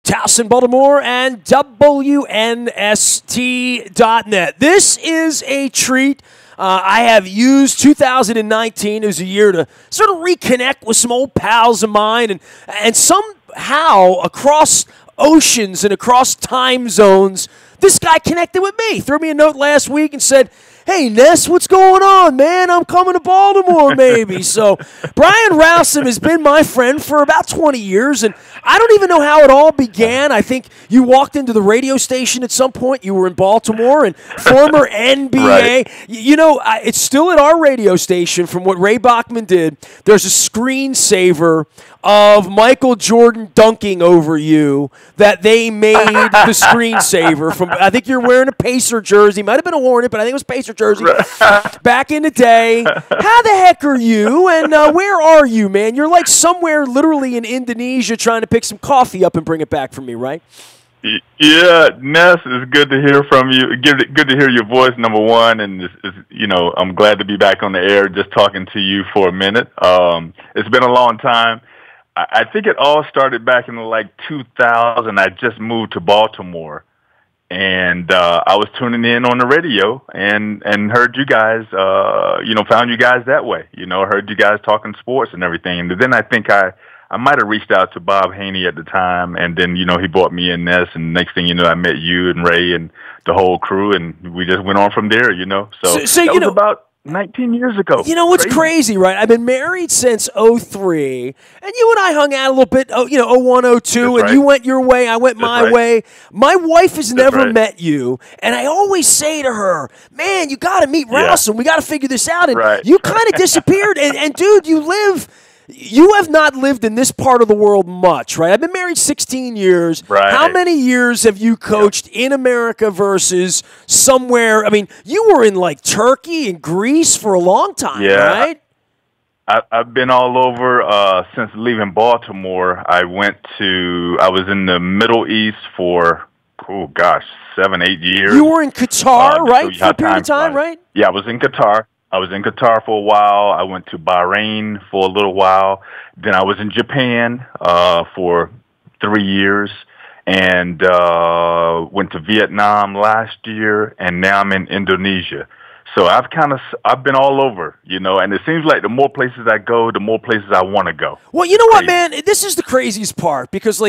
Towson, Baltimore, and WNST.net. This is a treat. I have used 2019 as a year to sort of reconnect with some old pals of mine, and somehow across oceans and across time zones, this guy connected with me. Threw me a note last week and said, "Hey, Ness, what's going on, man? I'm coming to Baltimore, maybe." So Brian Rowsom has been my friend for about 20 years, and I don't even know how it all began. I think you walked into the radio station at some point. You were in Baltimore, and former NBA. Right. You know, it's still at our radio station from what Ray Bachman did. There's a screensaver of Michael Jordan dunking over you that they made the screensaver from. I think you're wearing a Pacer jersey. Might have been a Hornet, but I think it was Pacer jersey back in the day. How the heck are you? And where are you, man? You're like somewhere literally in Indonesia trying to pick some coffee up and bring it back for me, right? Yeah, Ness, it's good to hear from you. Good to hear your voice, number one, and I'm glad to be back on the air just talking to you for a minute. It's been a long time. I think it all started back in like 2000. I just moved to Baltimore, and I was tuning in on the radio and heard you guys, found you guys that way. Heard you guys talking sports and everything. And then I think I might have reached out to Bob Haney at the time, and then, he brought me in Ness, and next thing you know, I met you and Ray and the whole crew, and we just went on from there, So that was about 19 years ago. You know what's crazy, right? I've been married since 03, and you and I hung out a little bit, 01, 02, and you went your way, I went my way. My wife has never met you, and I always say to her, man, you got to meet Rowsom. We got to figure this out. And you kind of disappeared, and dude, you have not lived in this part of the world much, right? I've been married 16 years. Right. How many years have you coached in America versus somewhere? I mean, you were in like Turkey and Greece for a long time, right? I've been all over since leaving Baltimore. I was in the Middle East for, 7-8 years. You were in Qatar, right? For a period of time, right? Yeah, I was in Qatar. For a while. I went to Bahrain for a little while. Then I was in Japan for 3 years, and went to Vietnam last year, and now I'm in Indonesia. So I've been all over, and it seems like the more places I go, the more places I want to go. Well, you know what, man? This is the craziest part because,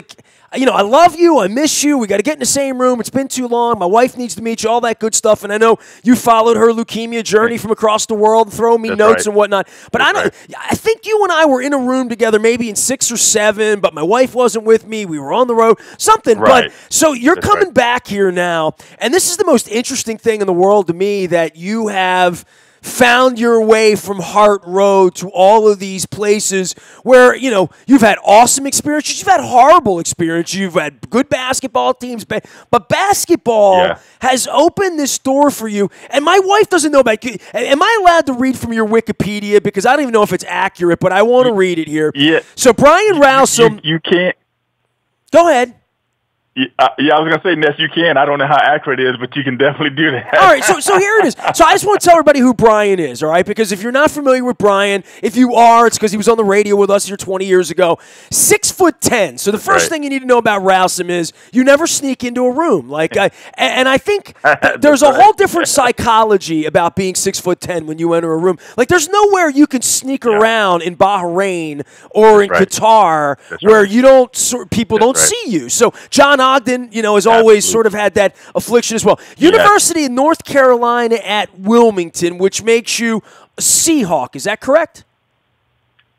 I love you. I miss you. We got to get in the same room. It's been too long. My wife needs to meet you, all that good stuff. And I know you followed her leukemia journey from across the world, throwing me notes and whatnot. But I think you and I were in a room together maybe in 6 or 7, but my wife wasn't with me. We were on the road, something. Right. But so you're coming back here now, and this is the most interesting thing in the world to me, that you have found your way from Hart Road to all of these places where, you've had awesome experiences, you've had horrible experiences, you've had good basketball teams, but basketball has opened this door for you. And my wife doesn't know about it. Am I allowed to read from your Wikipedia? Because I don't even know if it's accurate, but I want to read it here. Yeah. So Brian Rowsom. You can't. Go ahead. I was going to say, Ness, you can. I don't know how accurate it is, but you can definitely do that. All right, so here it is. So I just want to tell everybody who Brian is, all right? Because if you're not familiar with Brian, if you are, it's because he was on the radio with us here 20 years ago. 6'10". So the first thing you need to know about Rowsom is you never sneak into a room. And I think there's a whole different psychology about being 6'10" when you enter a room. There's nowhere you can sneak around in Bahrain or in Qatar where people don't see you. So John Ogden, has always sort of had that affliction as well. University of North Carolina at Wilmington, which makes you a Seahawk. Is that correct?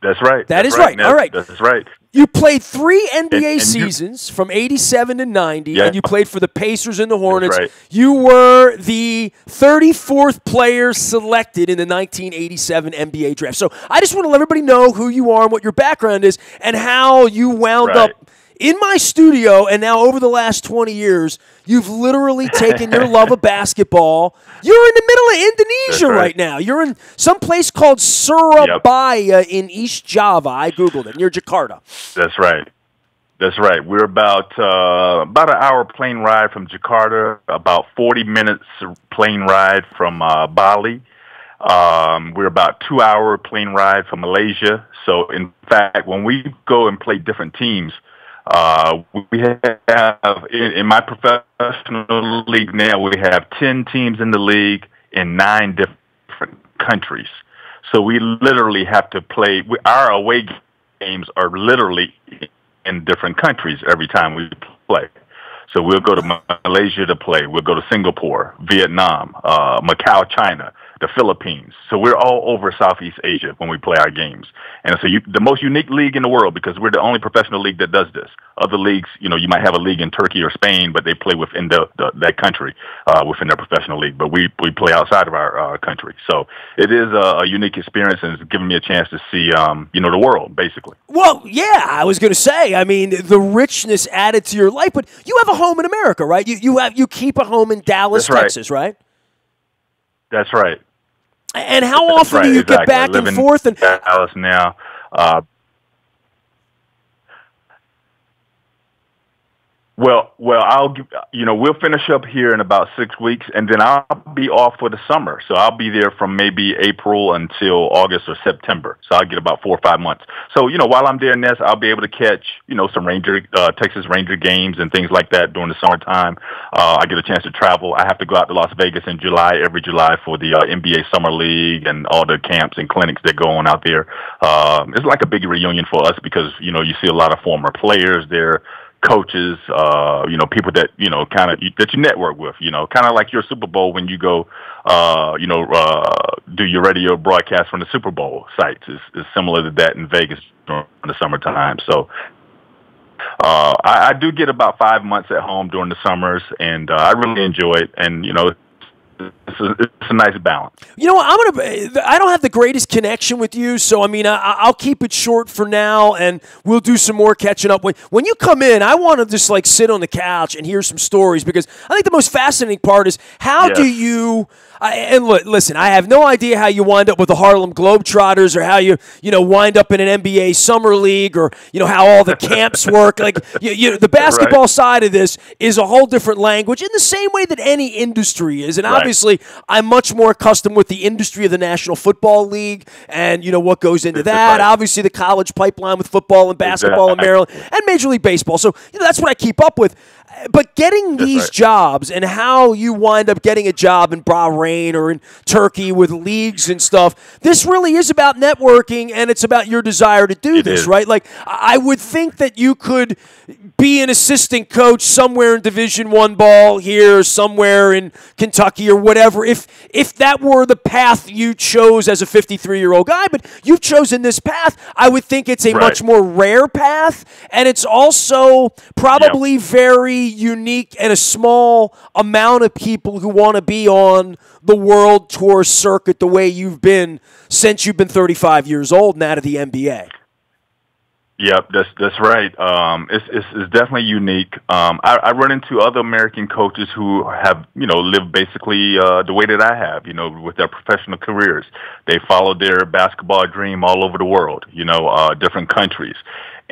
That's right. That is right. All right. That's right. You played 3 NBA seasons from 87 to 90, and you played for the Pacers and the Hornets. That's right. You were the 34th player selected in the 1987 NBA draft. So I just want to let everybody know who you are and what your background is and how you wound up in my studio, and now over the last 20 years, you've literally taken your love of basketball. You're in the middle of Indonesia right now. You're in some place called Surabaya in East Java. I Googled it, near Jakarta. That's right. That's right. We're about an hour plane ride from Jakarta, about 40 minutes plane ride from Bali. We're about 2-hour plane ride from Malaysia. So, in fact, when we go and play different teams, We have in my professional league now. We have 10 teams in the league in 9 different countries. So we literally have to play. Our away games are literally in different countries every time we play. So we'll go to Malaysia to play. We'll go to Singapore, Vietnam, Macau, China, the Philippines. So we're all over Southeast Asia when we play our games. And so the most unique league in the world, because we're the only professional league that does this. Other leagues, you might have a league in Turkey or Spain, but they play within that country, within their professional league. But we play outside of our country. So it is a unique experience, and it's given me a chance to see, the world, basically. Well, yeah, I was going to say, I mean, the richness added to your life, but you have a home in America, right? You keep a home in Dallas, Texas, right? That's right. And how often do you get back and forth? In Dallas now. Well, we'll finish up here in about 6 weeks, and then I'll be off for the summer. So I'll be there from maybe April until August or September. So I'll get about 4 or 5 months. So, while I'm there, Ness, I'll be able to catch, some Texas Ranger games and things like that during the summertime. I get a chance to travel. I have to go out to Las Vegas in every July for the NBA Summer League and all the camps and clinics that go on out there. It's like a big reunion for us because, you see a lot of former players there, coaches, people that, that you network with, kind of like your Super Bowl when you go, do your radio broadcast from the Super Bowl sites is similar to that in Vegas during the summertime. So, I do get about 5 months at home during the summers, and I really enjoy it. And, it's a nice balance. I don't have the greatest connection with you, so I'll keep it short for now, and we'll do some more catching up. When you come in, I want to just sit on the couch and hear some stories, because I think the most fascinating part is how do you. And listen, I have no idea how you wind up with the Harlem Globetrotters, or how you wind up in an NBA Summer League, or how all the camps work. The basketball side of this is a whole different language, in the same way that any industry is. And obviously, I'm much more accustomed with the industry of the National Football League, and what goes into that. Obviously, the college pipeline with football and basketball in Maryland, and Major League Baseball. So that's what I keep up with. But getting these jobs, and how you wind up getting a job in Bahrain or in Turkey with leagues and stuff, this really is about networking, and it's about your desire to do this, right? I would think that you could be an assistant coach somewhere in Division I ball here, somewhere in Kentucky or whatever, if that were the path you chose as a 53-year-old guy. But you've chosen this path. I would think it's a much more rare path, and it's also probably very unique, and a small amount of people who want to be on the world tour circuit the way you've been since you've been 35 years old and out of the NBA. Yep, that's right. It's definitely unique. I run into other American coaches who have, lived basically the way that I have, with their professional careers. They followed their basketball dream all over the world, different countries.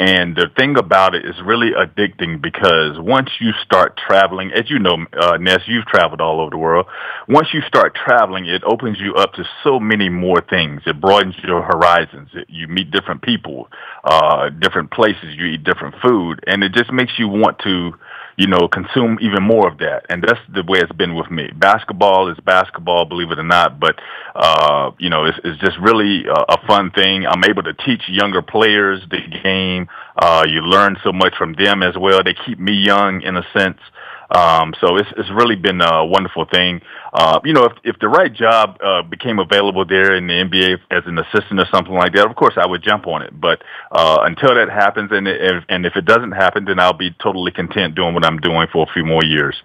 And the thing about it is really addicting, because once you start traveling, as you know, Ness, you've traveled all over the world. Once you start traveling, it opens you up to so many more things. It broadens your horizons. You meet different people, different places. You eat different food, and it just makes you want to, consume even more of that. And that's the way it's been with me. Basketball is basketball, believe it or not, but, it's just really a fun thing. I'm able to teach younger players the game. You learn so much from them as well. They keep me young in a sense. So it's really been a wonderful thing. If the right job became available there in the NBA as an assistant or something like that, of course I would jump on it. But until that happens, and if it doesn't happen, then I'll be totally content doing what I'm doing for a few more years.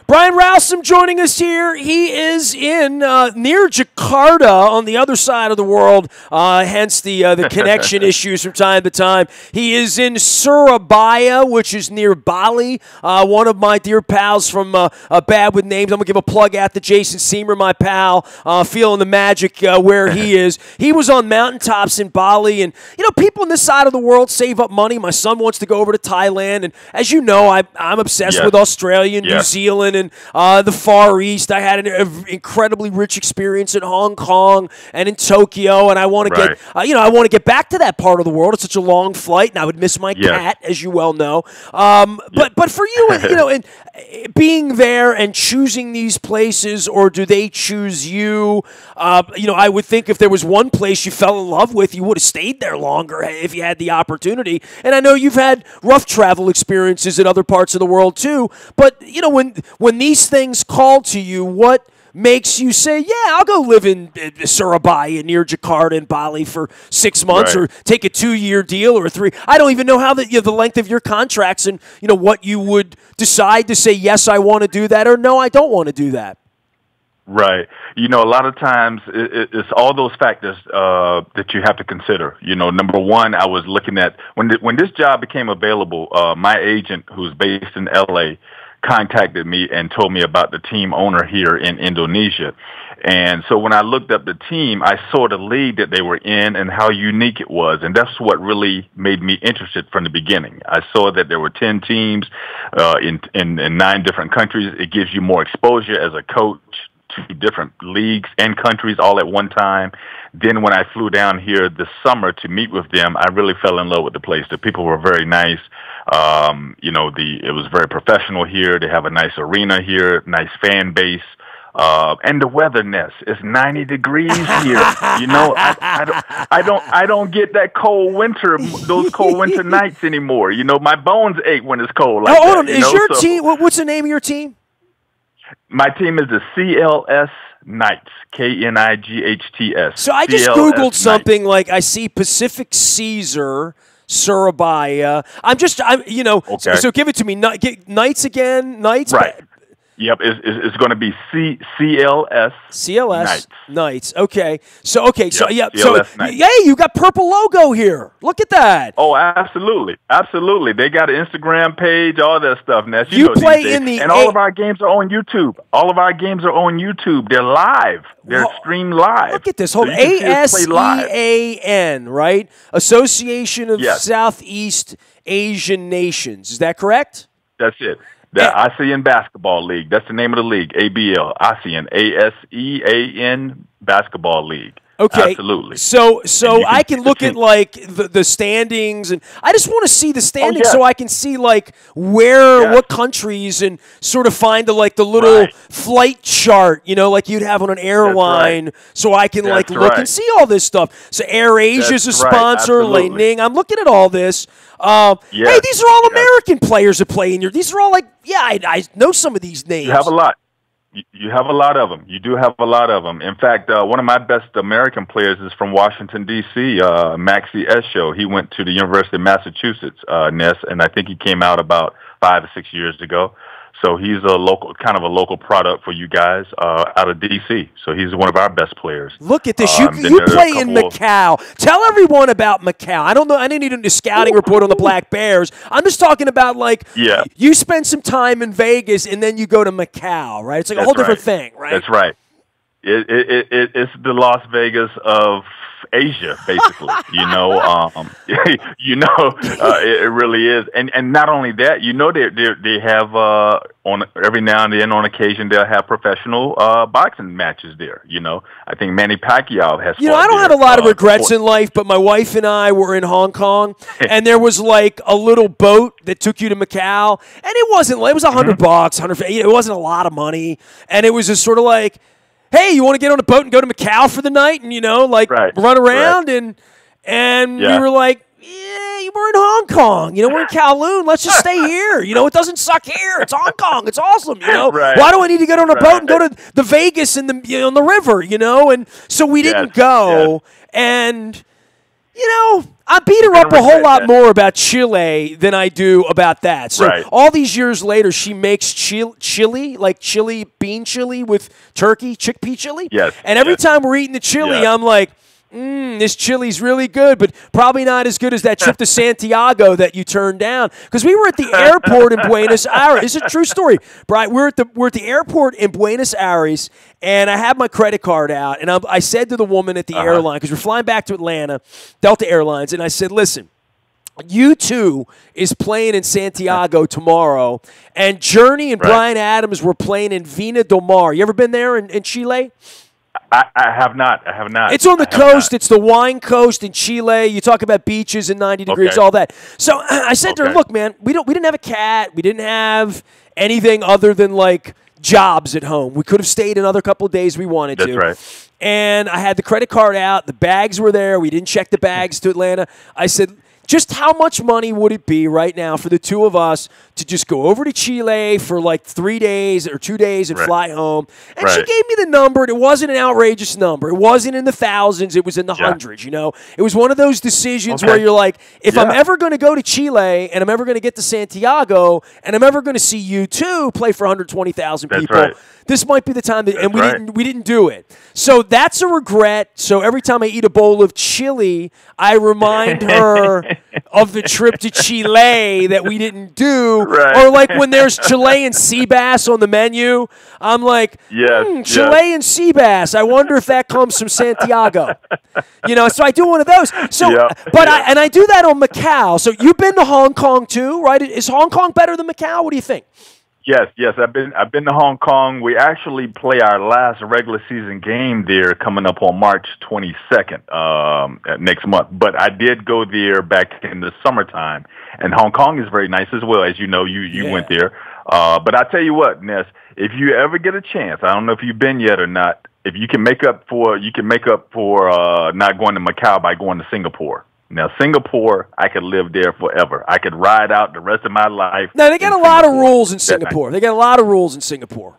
Brian Rowsom joining us here. He is in near Jakarta on the other side of the world, hence the connection issues from time to time. He is in Surabaya, which is near Bali. One of my dear pals from Bad with Names. I'm going to give a plug out to Jason Seamer, my pal, feeling the magic where he is. He was on mountaintops in Bali, and, people on this side of the world save up money. My son wants to go over to Thailand, and as you know, I'm obsessed with Australia, New Zealand, traveling in the Far East. I had an incredibly rich experience in Hong Kong and in Tokyo, and I want to get, I want to get back to that part of the world. It's such a long flight, and I would miss my cat, as you well know. But for you, and being there and choosing these places, or do they choose you? I would think if there was one place you fell in love with, you would have stayed there longer if you had the opportunity. And I know you've had rough travel experiences in other parts of the world too. But when these things call to you, what makes you say, yeah, I'll go live in Surabaya near Jakarta and Bali for 6 months, or take a 2-year deal or a 3? I don't even know how the length of your contracts and what you would decide to say, yes, I want to do that, or no, I don't want to do that. Right. A lot of times it's all those factors that you have to consider. Number one, I was looking at when this job became available, my agent, who's based in L.A., contacted me and told me about the team owner here in Indonesia. And so when I looked up the team, I saw the league that they were in and how unique it was. And that's what really made me interested from the beginning. I saw that there were 10 teams in 9 different countries. It gives you more exposure as a coach to different leagues and countries all at one time. Then when I flew down here this summer to meet with them, I really fell in love with the place. The people were very nice. It was very professional here. They have a nice arena here, nice fan base. And the weather, Ness, is 90 degrees here. I don't get that cold winter, those cold winter nights anymore. My bones ache when it's cold like hold on. Is your team, what's the name of your team? My team is the CLS Knights, KNIGHTS. So I just Googled something like, I see Pacific Caesar, Surabaya. Okay. So give it to me. Knights again? Knights? Right. Yep, it's going to be CLS Knights. Okay. So Knights. Hey, you got purple logo here. Look at that. Oh, absolutely. They got an Instagram page, all that stuff, Ness. You play in the all of our games are on YouTube. They're live. They're streamed live. Look at this. Hold ASEAN, right? Association of Southeast Asian Nations. Is that correct? That's it. The ASEAN Basketball League. That's the name of the league. ABL. ASEAN. ASEAN Basketball League. Okay. Absolutely. So I can look at like the standings, and I just want to see the standings so I can see like what countries, and sort of find the little flight chart, like you'd have on an airline, so I can look and see all this stuff. So Air Asia's a sponsor, Lei Ning. I'm looking at all this. Hey, these are all American players that play in here. These are all I know some of these names. You have a lot. You have a lot of them. You do have a lot of them. In fact, one of my best American players is from Washington, D.C., Maxie Esho. He went to the University of Massachusetts, Ness, and I think he came out about 5 or 6 years ago. So he's kind of a local product for you guys out of D.C. So he's one of our best players. Look at this. You play in Macau. Tell everyone about Macau. I don't know. I didn't need a scouting report on the Black Bears. I'm just talking about you spend some time in Vegas and then you go to Macau, right? It's like a whole different thing, right? That's right. It's the Las Vegas of Asia, basically. It really is. And not only that, they have on every now and then, on occasion, they'll have professional boxing matches there. I think Manny Pacquiao has. I don't have a lot of regrets in life, but my wife and I were in Hong Kong, and there was like a little boat that took you to Macau, and it was $100, $150. It wasn't a lot of money, and it was just sort of like, hey, you want to get on a boat and go to Macau for the night and, run around? And we were like, yeah, we're in Hong Kong. We're in Kowloon. Let's just stay here. It doesn't suck here. It's Hong Kong. It's awesome, Why do I need to get on a boat and go to the Vegas and on the river, And so we didn't go. And, I beat her up a whole lot more about Chile than I do about that. So all these years later, she makes chili, like bean chili with turkey, chickpea chili. Yes. And every time we're eating the chili, I'm like, this chili's really good, but probably not as good as that trip to Santiago that you turned down. Because we were at the airport in Buenos Aires. It's a true story, Brian. We're at the airport in Buenos Aires, and I have my credit card out, and I said to the woman at the airline, because we're flying back to Atlanta, Delta Airlines, and I said, listen, U2 is playing in Santiago tomorrow, and Journey and Bryan Adams were playing in Vina del Mar. You ever been there in Chile? I have not. I have not. It's on the coast. It's the wine coast in Chile. You talk about beaches and 90 degrees, all that. So I said to her, look, man, we didn't have a cat. We didn't have anything other than, like, jobs at home. We could have stayed another couple of days we wanted to. That's right. And I had the credit card out. The bags were there. We didn't check the bags to Atlanta. I said, just how much money would it be right now for the two of us to just go over to Chile for like 3 days or 2 days and fly home? And she gave me the number, and it wasn't an outrageous number. It wasn't in the thousands. It was in the hundreds, you know. It was one of those decisions where you're like, if I'm ever going to go to Chile and I'm ever going to get to Santiago and I'm ever going to see U2 play for 120,000 people, this might be the time. And we didn't do it. So that's a regret. So every time I eat a bowl of chili, I remind her of the trip to Chile that we didn't do. Or like when there's Chilean sea bass on the menu, I'm like, Chilean sea bass. I wonder if that comes from Santiago. You know, so I do one of those. So, I do that on Macau. So you've been to Hong Kong too, right? Is Hong Kong better than Macau? What do you think? Yes. I've been to Hong Kong. We actually play our last regular season game there coming up on March 22nd next month. But I did go there back in the summertime, and Hong Kong is very nice as well. As you know, you went there. But I tell you what, Ness, if you ever get a chance, I don't know if you've been yet or not. If you can make up for not going to Macau by going to Singapore. Now, Singapore, I could live there forever. I could ride out the rest of my life. Now, they got a lot of rules in Singapore. They got a lot of rules in Singapore.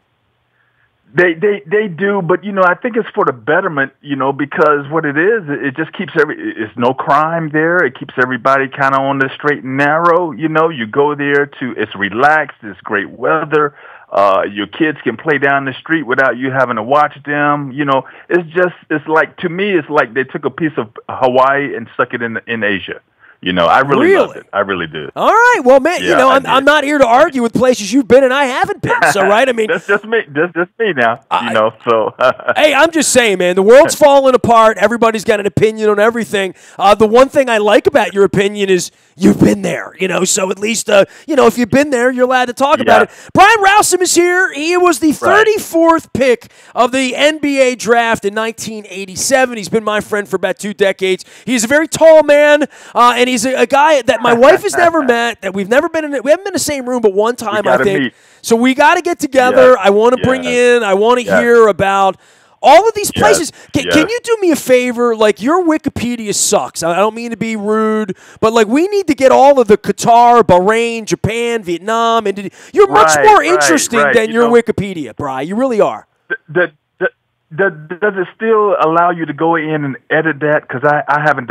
They do, but, you know, I think it's for the betterment, you know, because what it is, it just keeps it's no crime there. It keeps everybody kind of on the straight and narrow. You know, you go there it's relaxed, it's great weather. Your kids can play down the street without you having to watch them. You know, it's like, to me, it's like they took a piece of Hawaii and stuck it in Asia. You know, I really loved it. I really did. All right. Well, man, you know, I'm not here to argue with places you've been and I haven't been. So, right? I mean, that's just me. That's just me now. You know, so. Hey, I'm just saying, man, the world's falling apart. Everybody's got an opinion on everything. The one thing I like about your opinion is you've been there, you know, so at least, you know, if you've been there, you're allowed to talk about it. Brian Rowsom is here. He was the 34th pick of the NBA draft in 1987. He's been my friend for about 2 decades. He's a very tall man, and he's a guy that my wife has never met, that we haven't been in the same room, but one time, I think. Meet. So we got to get together. I want to bring in, I want to hear about all of these places. Can you do me a favor? Like, your Wikipedia sucks. I don't mean to be rude, but like, we need to get all of the Qatar, Bahrain, Japan, Vietnam, and you're much more interesting than your Wikipedia, Brian. You really are. Does it still allow you to go in and edit that? Because I haven't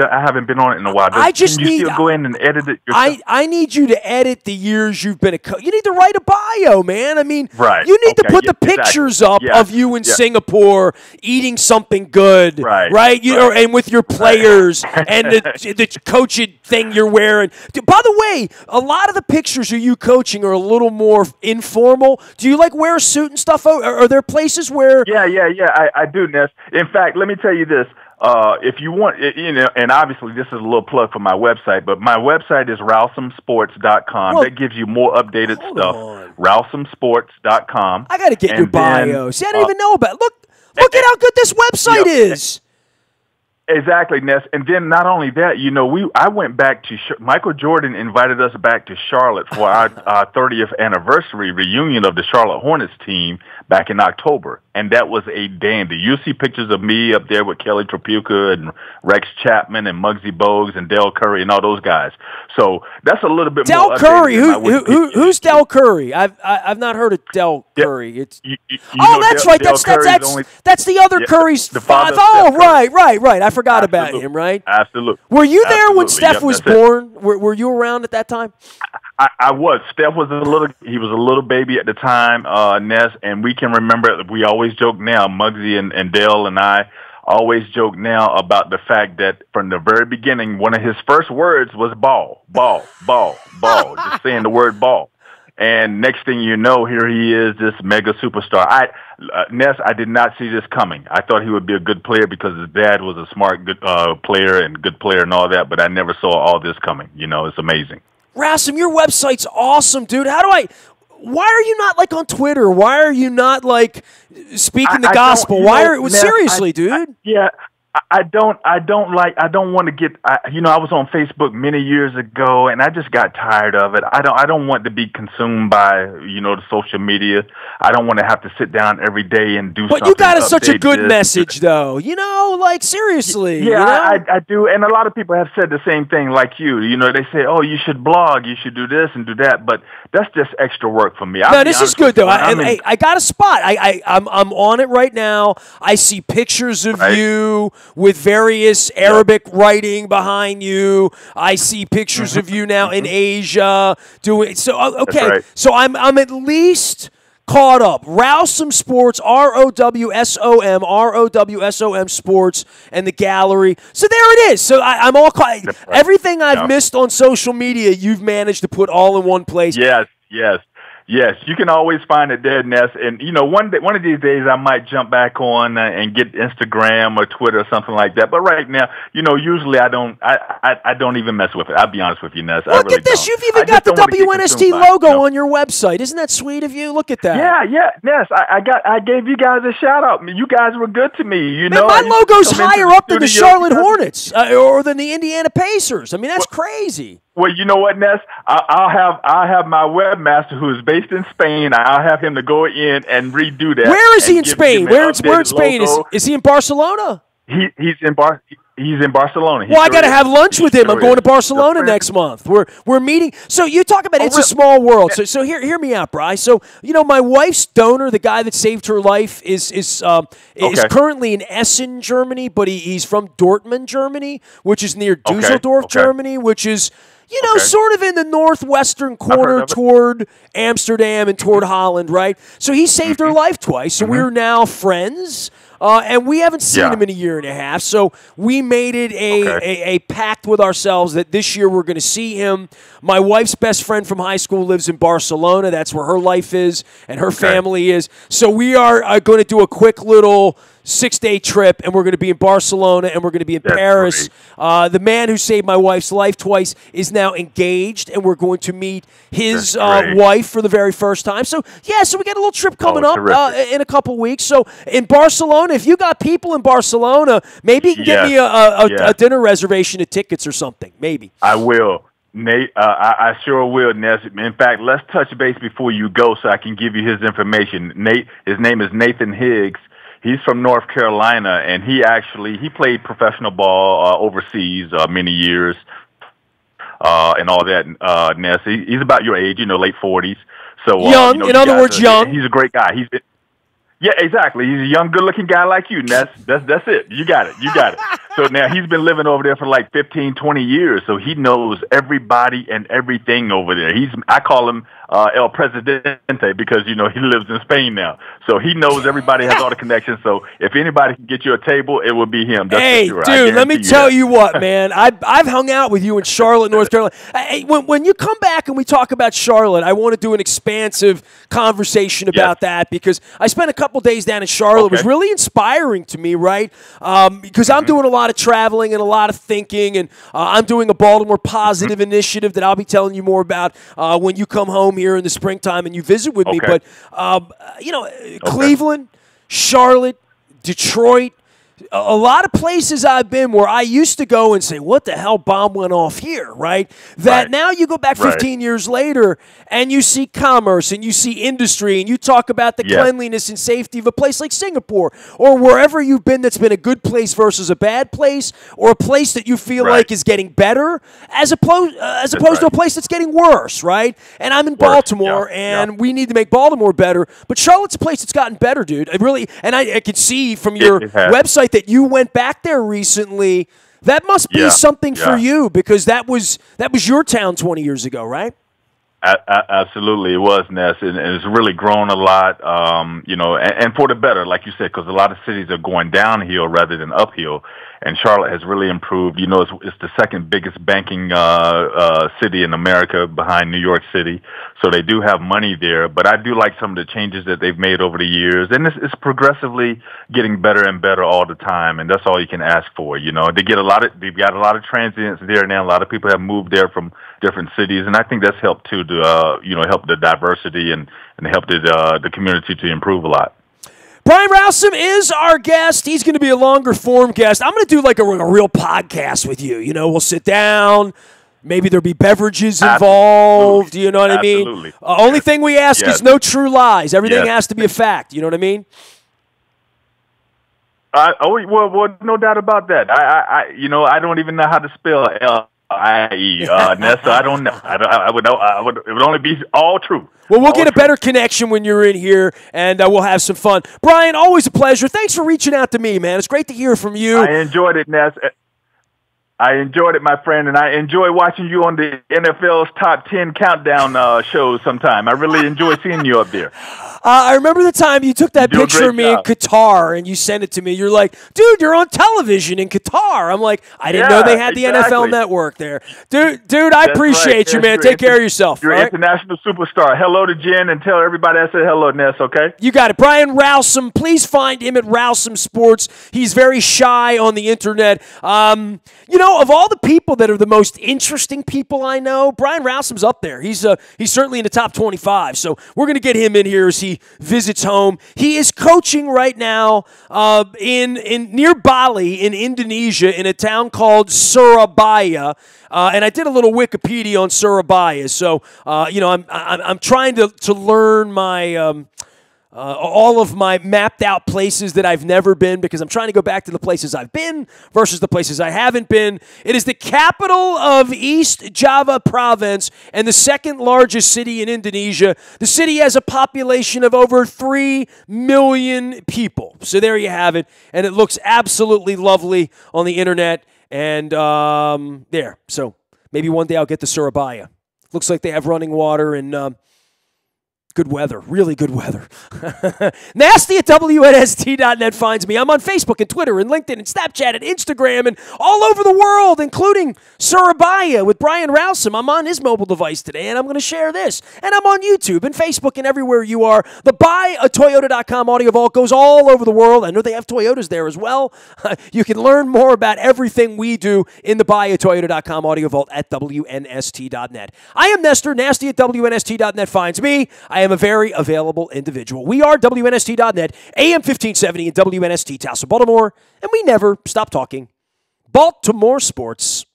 been on it in a while. Can you still go in and edit it yourself? I need you to edit the years you've been a coach. You need to write a bio, man. I mean, you need to put the pictures up of you in Singapore eating something good, right? You know, and with your players and the coaching thing you're wearing. By the way, a lot of the pictures of you coaching are a little more informal. Do you like wear a suit and stuff? Are there places where? Yeah. I do, Ness. In fact, let me tell you this. If you want, you know, and obviously this is a little plug for my website, but my website is RowsomSports.com. That gives you more updated stuff. RowsomSports.com. I got to get your bio. See, I didn't even know about it. Look at how good this website is. Exactly, Ness. And then not only that, you know, I went back to Michael Jordan invited us back to Charlotte for our 30th anniversary reunion of the Charlotte Hornets team back in October. And that was a dandy. You'll see pictures of me up there with Kelly Tripucka and Rex Chapman and Muggsy Bogues and Del Curry and all those guys. So that's a little bit more. Del Curry, who's Del Curry? I've not heard of Del Curry. It's that's right. That's the other Curry's father. Oh, right. I forgot about him. Right. Absolutely. Were you there when Steph was born? Were you around at that time? I was. Steph was he was a little baby at the time, Ness, and we can remember, we always joke now, Muggsy and Dale and I always joke now about the fact that from the very beginning, one of his first words was ball, just saying the word ball. And next thing you know, here he is, this mega superstar. Ness, I did not see this coming. I thought he would be a good player because his dad was a smart, good player and good player and all that, but I never saw all this coming. You know, it's amazing. Rowsom, your website's awesome, dude. Why are you not like on Twitter? Why are you not like speaking the gospel? Seriously, dude? I don't want to get, I was on Facebook many years ago and I just got tired of it. I don't want to be consumed by, the social media. I don't want to have to sit down every day and do something. But you got such a good message though, seriously. Yeah, I do. And a lot of people have said the same thing like you. They say, oh, you should blog, you should do this and do that. But that's just extra work for me. No, this is good though. I got a spot. I'm on it right now. I see pictures of you with various Arabic writing behind you. I see pictures of you now in Asia doing so. Okay, right. So I'm at least caught up. Rowsom Sports, ROWSOM Sports, and the gallery. So there it is. So I'm all caught. Right. Everything I've missed on social media, you've managed to put all in one place. Yes, you can always find it there, Ness. And, one of these days I might jump back on and get Instagram or Twitter or something like that. But right now, usually I don't even mess with it. I'll be honest with you, Ness. Look at this. You've even got the WNST logo on your website. Isn't that sweet of you? Look at that. Yeah, Ness. I gave you guys a shout out. You guys were good to me. Man, my logo's higher up than the Charlotte Hornets or than the Indiana Pacers. I mean, that's crazy. Well, you know what, Ness? I'll have my webmaster who is based in Spain. I'll have him to go in and redo that. Where is he in Spain? Where in Spain? Is he in Barcelona? He's in Barcelona. I got to have lunch with him. I'm going to Barcelona next month. We're meeting. So you talk about it's a small world. So hear me out, Bri. So my wife's donor, the guy that saved her life, is currently in Essen, Germany, but he's from Dortmund, Germany, which is near Dusseldorf, Germany, which is sort of in the northwestern corner toward Amsterdam and toward Holland, right? So he saved her life twice. So we're now friends. And we haven't seen him in a year and a half, so we made it a pact with ourselves that this year we're going to see him. My wife's best friend from high school lives in Barcelona. That's where her life is and her family is. So we are going to do a quick little 6-day trip, and we're going to be in Barcelona, and we're going to be in Paris. The man who saved my wife's life twice is now engaged, and we're going to meet his wife for the very first time. So we got a little trip coming up in a couple weeks. So in Barcelona, if you got people in Barcelona, maybe you can get me a dinner reservation of tickets or something, maybe. I will. Nate, I sure will, Ness. In fact, let's touch base before you go so I can give you his information. His name is Nathan Higgs. He's from North Carolina, and he played professional ball overseas many years and all that. Ness, he's about your age, late 40s. So young, in other words, young. He's a great guy. Yeah, exactly. He's a young, good-looking guy like you, Ness. That's it. You got it. So now he's been living over there for like 15, 20 years, so he knows everybody and everything over there. I call him El Presidente because, he lives in Spain now. So he knows everybody, has all the connections. So if anybody can get you a table, it will be him. That's for sure. Dude, let me tell you what, man. I've hung out with you in Charlotte, North Carolina. When you come back and we talk about Charlotte, I want to do an expansive conversation about that because I spent a couple days down in Charlotte. It was really inspiring to me, right? Because I'm doing a lot of traveling and a lot of thinking, and I'm doing a Baltimore Positive initiative that I'll be telling you more about when you come home here in the springtime and you visit with me. But, Cleveland, Charlotte, Detroit, a lot of places I've been where I used to go and say, what the hell bomb went off here, right? Now you go back 15 years later and you see commerce and you see industry and you talk about the cleanliness and safety of a place like Singapore or wherever you've been that's been a good place versus a bad place or a place that you feel like is getting better as opposed to a place that's getting worse, right? And I'm in Baltimore and we need to make Baltimore better, but Charlotte's a place that's gotten better, dude. I can see from your website that you went back there recently. That must be something for you because that was your town 20 years ago, right? Absolutely, it was, Ness, and it's really grown a lot, and for the better, like you said, because a lot of cities are going downhill rather than uphill, and Charlotte has really improved. It's the second biggest banking city in America behind New York City, so they do have money there. But I do like some of the changes that they've made over the years, and it's progressively getting better and better all the time, and that's all you can ask for. They've got a lot of transients there now. A lot of people have moved there from different cities, and I think that's helped too to help the diversity and help the community to improve a lot. Brian Rowsom is our guest. He's going to be a longer form guest. I'm going to do like a real podcast with you. We'll sit down. Maybe there'll be beverages involved. Absolutely. You know what I mean? Absolutely. Only thing we ask is no true lies. Everything has to be a fact. You know what I mean? Well, no doubt about that. I don't even know how to spell L-I-E, Nestor. I don't know. It would only be all true. Well, we'll get a better connection when you're in here, and we'll have some fun. Brian, always a pleasure. Thanks for reaching out to me, man. It's great to hear from you. I enjoyed it, Ness. I enjoyed it, my friend, and I enjoy watching you on the NFL's top 10 countdown shows sometime. I really enjoy seeing you up there. I remember the time you took that picture of me in Qatar and you sent it to me. You're like, dude, you're on television in Qatar. I'm like, I didn't know they had the NFL Network there. Dude, I appreciate you, man. Take care of yourself. You're an international superstar. Hello to Jen and tell everybody I said hello, Ness, okay? You got it. Brian Rowsom, please find him at Rowsom Sports. He's very shy on the internet. Of all the people that are the most interesting people I know, Brian Rowsom's up there. He's certainly in the top 25. So we're going to get him in here as he visits home. He is coaching right now in near Bali in Indonesia in a town called Surabaya. And I did a little Wikipedia on Surabaya. So I'm trying to learn my all of my mapped out places that I've never been because I'm trying to go back to the places I've been versus the places I haven't been. It is the capital of East Java province and the second largest city in Indonesia. The city has a population of over 3 million people. So there you have it. And it looks absolutely lovely on the internet. And there. So maybe one day I'll get to Surabaya. Looks like they have running water and good weather, really good weather. Nasty at WNST.net finds me. I'm on Facebook and Twitter and LinkedIn and Snapchat and Instagram and all over the world, including Surabaya with Brian Rowsom. I'm on his mobile device today, and I'm going to share this. And I'm on YouTube and Facebook and everywhere you are. The BuyAToyota.com audio vault goes all over the world. I know they have Toyotas there as well. You can learn more about everything we do in the BuyAToyota.com audio vault at WNST.net. I am Nestor. Nasty at WNST.net finds me. I am a very available individual. We are WNST.net, AM 1570 and WNST Towson, Baltimore, and we never stop talking Baltimore sports.